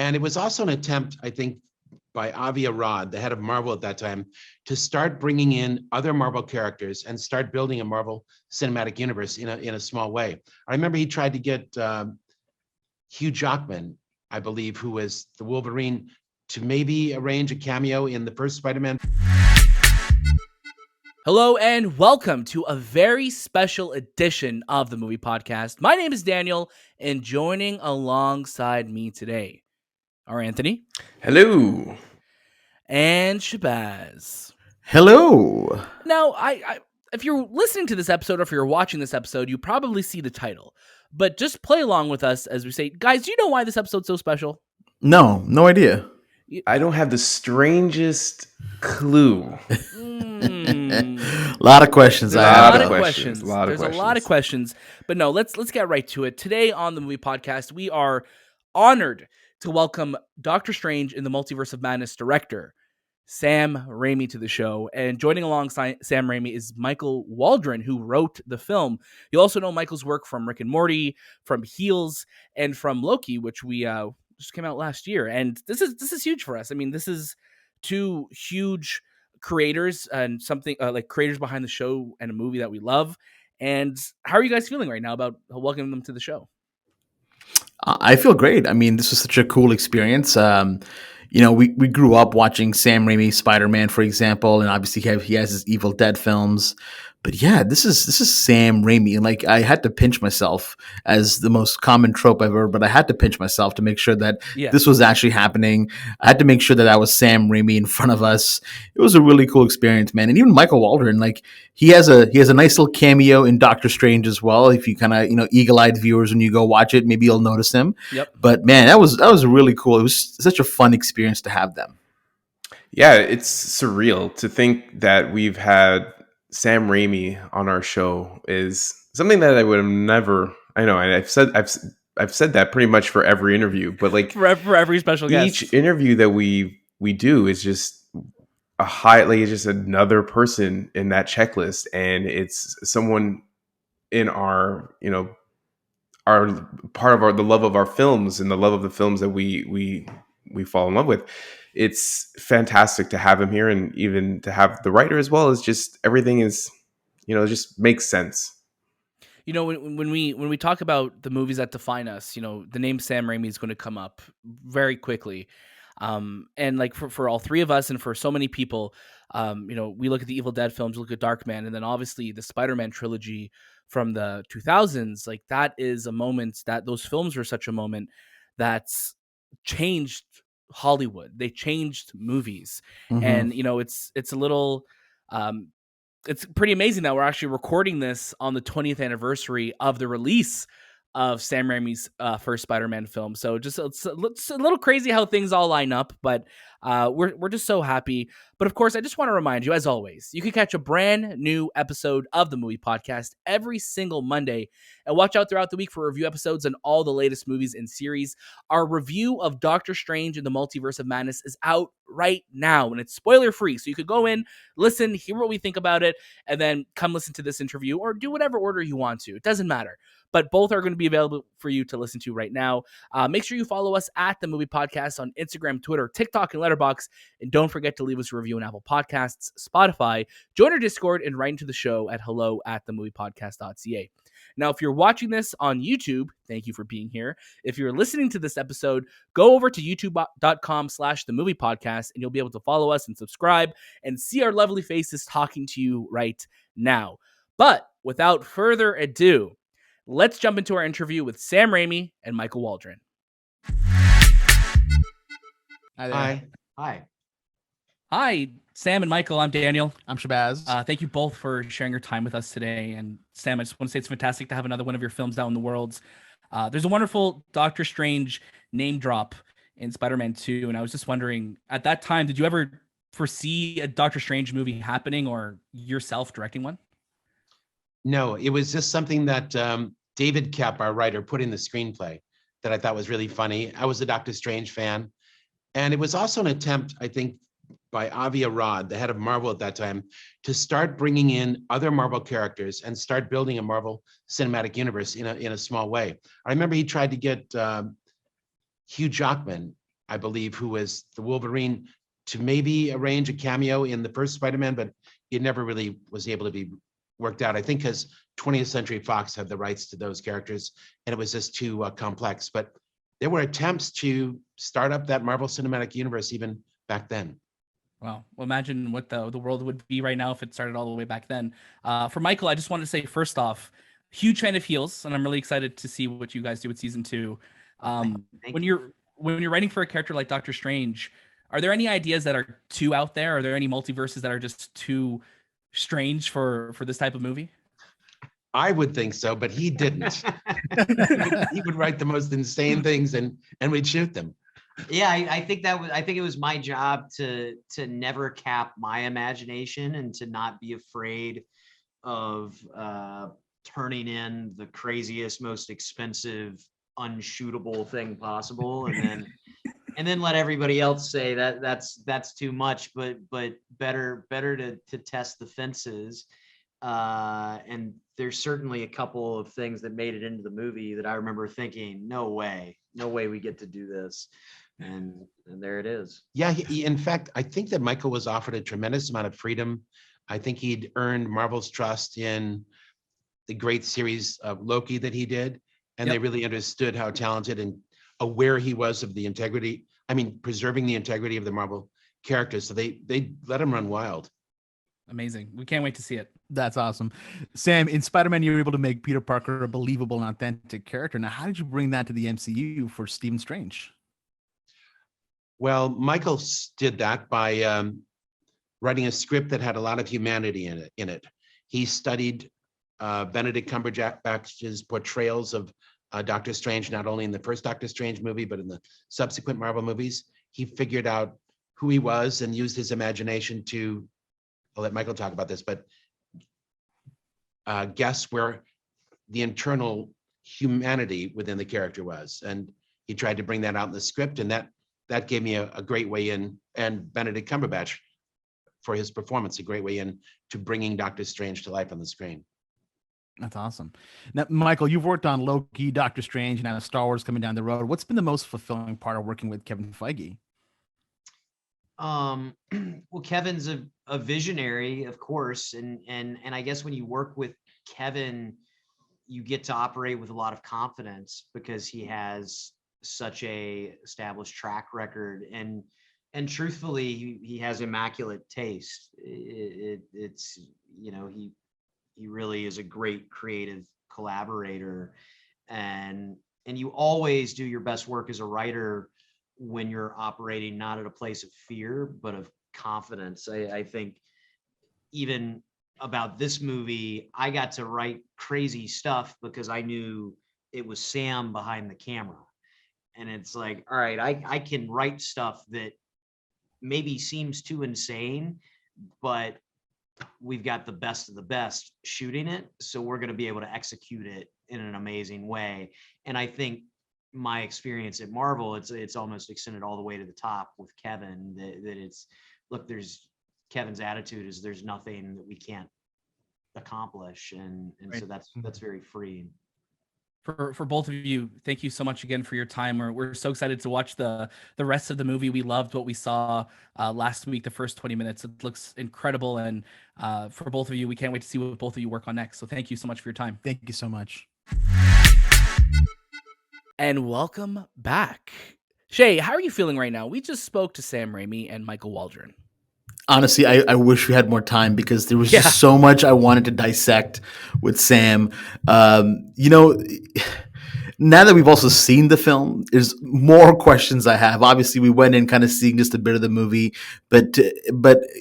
And it was also an attempt, I think, by Avi Arad, the head of Marvel at that time, to start bringing in other Marvel characters and start building a Marvel cinematic universe in a small way. I remember he tried to get Hugh Jackman, I believe, who was the Wolverine, to maybe arrange a cameo in the first Spider-Man. Hello and welcome to a very special edition of the Movie Podcast. My name is Daniel, and joining alongside me today are Anthony. Hello. And Shabazz. Hello. Now, I if you're listening to this episode or if you're watching this episode, you probably see the title. But just play along with us as we say, guys, do you know why this episode's so special? No idea. I don't have the strangest clue. A lot of questions. There's I a have lot of though. questions. There's a lot of questions. But no, let's get right to it. Today on the Movie Podcast, we are honored to welcome Doctor Strange in the Multiverse of Madness director Sam Raimi to the show. And joining alongside Sam Raimi is Michael Waldron, who wrote the film. You also know Michael's work from Rick and Morty, from Heels, and from Loki, which we just came out last year. And this is huge for us. I mean, this is two huge creators and something like creators behind the show and a movie that we love. And how are you guys feeling right now about welcoming them to the show? I feel great. I mean, this was such a cool experience. We grew up watching Sam Raimi's Spider-Man, for example, and obviously he has his Evil Dead films. But yeah, this is Sam Raimi, and like I had to pinch myself as the most common trope ever, but I had to pinch myself to make sure that this was actually happening. I had to make sure that I was Sam Raimi in front of us. It was a really cool experience, man. And even Michael Waldron, like he has a nice little cameo in Doctor Strange as well. If you kind of eagle-eyed viewers when you go watch it, maybe you'll notice him. Yep. But man, that was really cool. It was such a fun experience to have them. Yeah, it's surreal to think that we've had Sam Raimi on our show is something that I would have never. I know, and I've said that pretty much for every interview, but like for every special guest, each interview that we do is just a highlight, it's just another person in that checklist, and it's someone in our our part of the love of our films and the love of the films that we fall in love with. It's fantastic to have him here, and even to have the writer as well. Is just everything is, it just makes sense. When we talk about the movies that define us, the name Sam Raimi is going to come up very quickly. And like for all three of us and for so many people, we look at the Evil Dead films, we look at Darkman, and then obviously the Spider-Man trilogy from the 2000s. Like that is a moment that those films were such a moment that's changed Hollywood. They changed movies. Mm-hmm. And it's a little it's pretty amazing that we're actually recording this on the 20th anniversary of the release of Sam Raimi's first Spider-Man film. So just it's a little crazy how things all line up, but we're just so happy. But of course, I just want to remind you, as always, you can catch a brand new episode of the Movie Podcast every single Monday, and watch out throughout the week for review episodes on all the latest movies and series. Our review of Doctor Strange in the Multiverse of Madness is out right now, and it's spoiler free. So you could go in, listen, hear what we think about it, and then come listen to this interview or do whatever order you want to. It doesn't matter. But both are going to be available for you to listen to right now. Make sure you follow us at The Movie Podcast on Instagram, Twitter, TikTok, and Letterboxd. And don't forget to leave us a review on Apple Podcasts, Spotify. Join our Discord and write into the show at hello@themoviepodcast.ca. Now, if you're watching this on YouTube, thank you for being here. If you're listening to this episode, go over to youtube.com/themoviepodcast, and you'll be able to follow us and subscribe and see our lovely faces talking to you right now. But without further ado, let's jump into our interview with Sam Raimi and Michael Waldron. Hi there. Hi, Sam and Michael. I'm Daniel. I'm Shabazz. Thank you both for sharing your time with us today. And Sam, I just want to say it's fantastic to have another one of your films out in the world. There's a wonderful Doctor Strange name drop in Spider-Man 2. And I was just wondering, at that time, did you ever foresee a Doctor Strange movie happening or yourself directing one? No, it was just something that David Koepp, our writer, put in the screenplay that I thought was really funny. I was a Doctor Strange fan. And it was also an attempt, I think, by Avi Arad, the head of Marvel at that time, to start bringing in other Marvel characters and start building a Marvel cinematic universe in a small way. I remember he tried to get Hugh Jackman, I believe, who was the Wolverine, to maybe arrange a cameo in the first Spider-Man, but it never really was able to be worked out. I think because 20th Century Fox had the rights to those characters, and it was just too complex. But there were attempts to start up that Marvel Cinematic Universe even back then. Wow. Well, imagine what the world would be right now if it started all the way back then. For Michael, I just wanted to say, first off, huge fan of Heels, and I'm really excited to see what you guys do with season 2. When you're writing for a character like Doctor Strange, are there any ideas that are too out there? Are there any multiverses that are just too strange for this type of movie? I would think so, but he didn't. He would write the most insane things, and we'd shoot them. Yeah, I think it was my job to never cap my imagination and to not be afraid of turning in the craziest, most expensive, unshootable thing possible, and then let everybody else say that that's too much, but better to test the fences. And there's certainly a couple of things that made it into the movie that I remember thinking, no way we get to do this. And there it is. Yeah, in fact, I think that Michael was offered a tremendous amount of freedom. I think he'd earned Marvel's trust in the great series of Loki that he did, and they really understood how talented and aware he was of the integrity. I mean, preserving the integrity of the Marvel characters. So they let him run wild. Amazing. We can't wait to see it. That's awesome. Sam, in Spider-Man, you were able to make Peter Parker a believable and authentic character. Now, how did you bring that to the MCU for Stephen Strange? Well, Michael did that by writing a script that had a lot of humanity in it. He studied Benedict Cumberbatch's portrayals of Doctor Strange, not only in the first Doctor Strange movie, but in the subsequent Marvel movies. He figured out who he was and used his imagination to, I'll let Michael talk about this, but guess where the internal humanity within the character was. And he tried to bring that out in the script, and that gave me a great way in, and Benedict Cumberbatch for his performance, a great way in to bringing Doctor Strange to life on the screen. That's awesome. Now, Michael, you've worked on Loki, Doctor Strange, and now Star Wars coming down the road. What's been the most fulfilling part of working with Kevin Feige? Well, Kevin's a visionary, of course, and I guess when you work with Kevin, you get to operate with a lot of confidence because he has such a established track record, and truthfully, he has immaculate taste. It's he really is a great creative collaborator, and you always do your best work as a writer when you're operating not at a place of fear but of confidence. I think even about this movie, I got to write crazy stuff because I knew it was Sam behind the camera. And it's like, all right, I can write stuff that maybe seems too insane, but we've got the best of the best shooting it. So we're going to be able to execute it in an amazing way. And I think my experience at Marvel, it's almost extended all the way to the top with Kevin, that it's, look, there's Kevin's attitude is there's nothing that we can't accomplish. And right. So that's very freeing. For both of you, thank you so much again for your time. We're so excited to watch the rest of the movie. We loved what we saw last week, the first 20 minutes. It looks incredible. And for both of you, we can't wait to see what both of you work on next. So thank you so much for your time. Thank you so much. And welcome back. Shay, how are you feeling right now? We just spoke to Sam Raimi and Michael Waldron. Honestly, I wish we had more time because there was just so much I wanted to dissect with Sam. Now that we've also seen the film, there's more questions I have. Obviously, we went in kind of seeing just a bit of the movie, but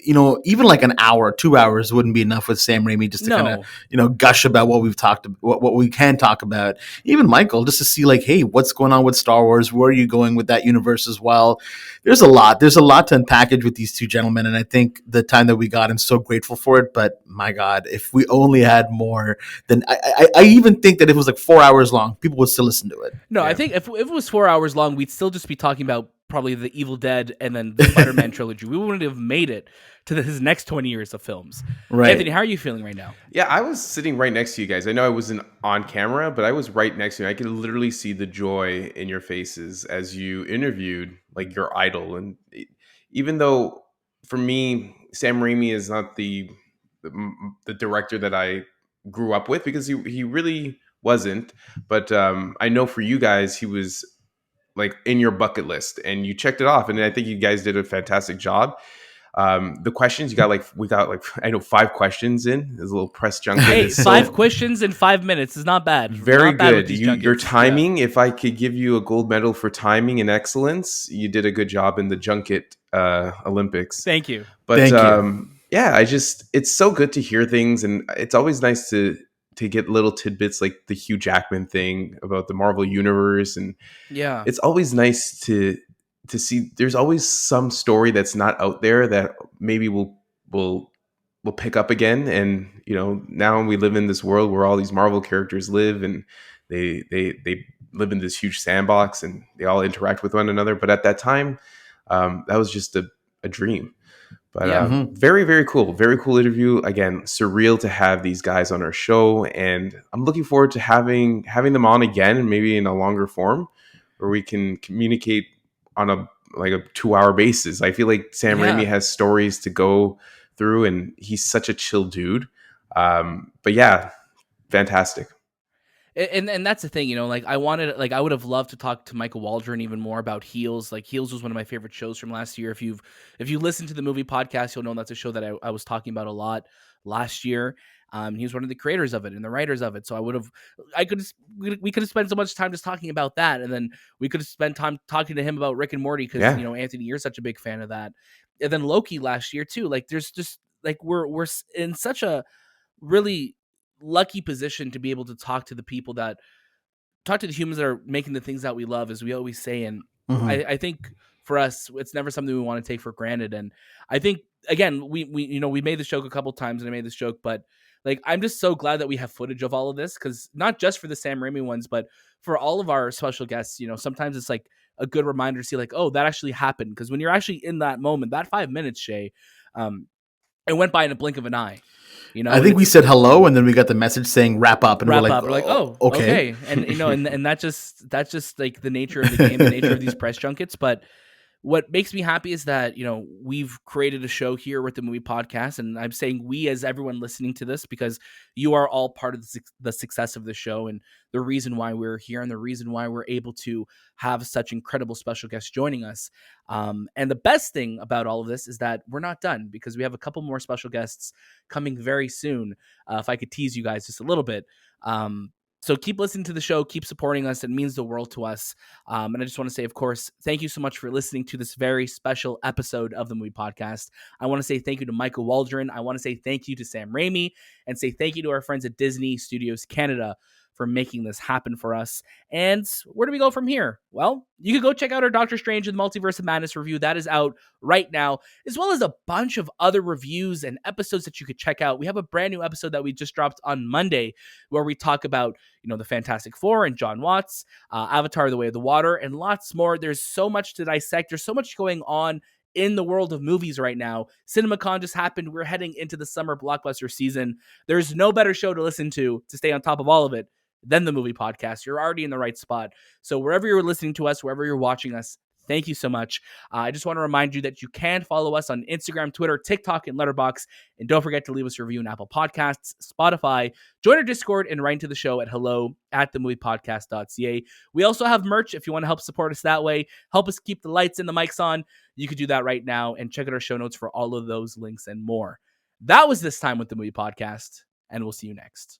even like an hour, 2 hours wouldn't be enough with Sam Raimi just to kind of gush about what we've talked about, what we can talk about. Even Michael, just to see like, hey, what's going on with Star Wars? Where are you going with that universe as well? There's a lot to unpackage with these two gentlemen, and I think the time that we got, I'm so grateful for it. But my God, if we only had more, then I even think that if it was like 4 hours long, people would still listen to it. No, yeah. I think if it was 4 hours long, we'd still just be talking about probably the Evil Dead and then the Spider-Man trilogy. We wouldn't have made it to his next 20 years of films. Right. Anthony, how are you feeling right now? Yeah, I was sitting right next to you guys. I know I wasn't on camera, but I was right next to you. I could literally see the joy in your faces as you interviewed like your idol. And even though for me, Sam Raimi is not the director that I grew up with, because he really wasn't. But I know for you guys, he was like in your bucket list, and you checked it off, and I think you guys did a fantastic job. The questions you got, like we got like I know 5 questions in. There's a little press junket. Hey, It's 5 questions in 5 minutes is not bad. very Not bad with good. these Your junkets. timing. If I could give you a gold medal for timing and excellence, you did a good job in the junket Olympics. Thank you. But Thank you. yeah, it's so good to hear things, and it's always nice to get little tidbits like the Hugh Jackman thing about the Marvel Universe, and Yeah. it's always nice to see. There's always some story that's not out there that maybe we'll pick up again. And now we live in this world where all these Marvel characters live, and they live in this huge sandbox, and they all interact with one another. But at that time, that was just a dream. But Yeah. very, very cool. Very cool interview. Again, surreal to have these guys on our show. And I'm looking forward to having them on again, and maybe in a longer form where we can communicate on a 2-hour basis. I feel like Sam Yeah. Raimi has stories to go through, and he's such a chill dude. But yeah, fantastic. And that's the thing, I would have loved to talk to Michael Waldron even more about Heels. Like, Heels was one of my favorite shows from last year. If you listen to the movie podcast, you'll know that's a show that I was talking about a lot last year. He was one of the creators of it and the writers of it. So we could have spent so much time just talking about that, and then we could have spent time talking to him about Rick and Morty, because Yeah. Anthony, you're such a big fan of that. And then Loki last year too. Like, there's just like we're in such a really lucky position to be able to talk to the humans that are making the things that we love, as we always say. And Mhm. I think for us, it's never something we want to take for granted. And I think, again, we made this joke a couple times, and I made this joke, but like, I'm just so glad that we have footage of all of this, because not just for the Sam Raimi ones, but for all of our special guests, sometimes it's like a good reminder to see, like, oh, that actually happened. Because when you're actually in that moment, that 5 minutes, Shay, it went by in a blink of an eye. I think we said hello, and then we got the message saying wrap up, and wrap we're like, up. We're like, oh, okay. And and that's just like the nature of the game, the nature of these press junkets. But what makes me happy is that, we've created a show here with the Movie Podcast, and I'm saying we as everyone listening to this, because you are all part of the success of the show, and the reason why we're here, and the reason why we're able to have such incredible special guests joining us. And the best thing about all of this is that we're not done, because we have a couple more special guests coming very soon. If I could tease you guys just a little bit. So keep listening to the show, keep supporting us. It means the world to us. And I just want to say, of course, thank you so much for listening to this very special episode of the Movie Podcast. I want to say thank you to Michael Waldron. I want to say thank you to Sam Raimi, and say thank you to our friends at Disney Studios Canada for making this happen for us. And where do we go from here? Well, you can go check out our Doctor Strange and the Multiverse of Madness review. That is out right now, as well as a bunch of other reviews and episodes that you could check out. We have a brand new episode that we just dropped on Monday, where we talk about, the Fantastic Four and John Watts, Avatar: The Way of the Water, and lots more. There's so much to dissect. There's so much going on in the world of movies right now. CinemaCon just happened. We're heading into the summer blockbuster season. There's no better show to listen to stay on top of all of it than the Movie Podcast. You're already in the right spot. So wherever you're listening to us, wherever you're watching us, thank you so much. I just want to remind you that you can follow us on Instagram, Twitter, TikTok, and Letterboxd. And don't forget to leave us a review on Apple Podcasts, Spotify. Join our Discord and write into the show at hello@themoviepodcast.ca. We also have merch if you want to help support us that way. Help us keep the lights and the mics on. You can do that right now, and check out our show notes for all of those links and more. That was This Time with the Movie Podcast, and we'll see you next.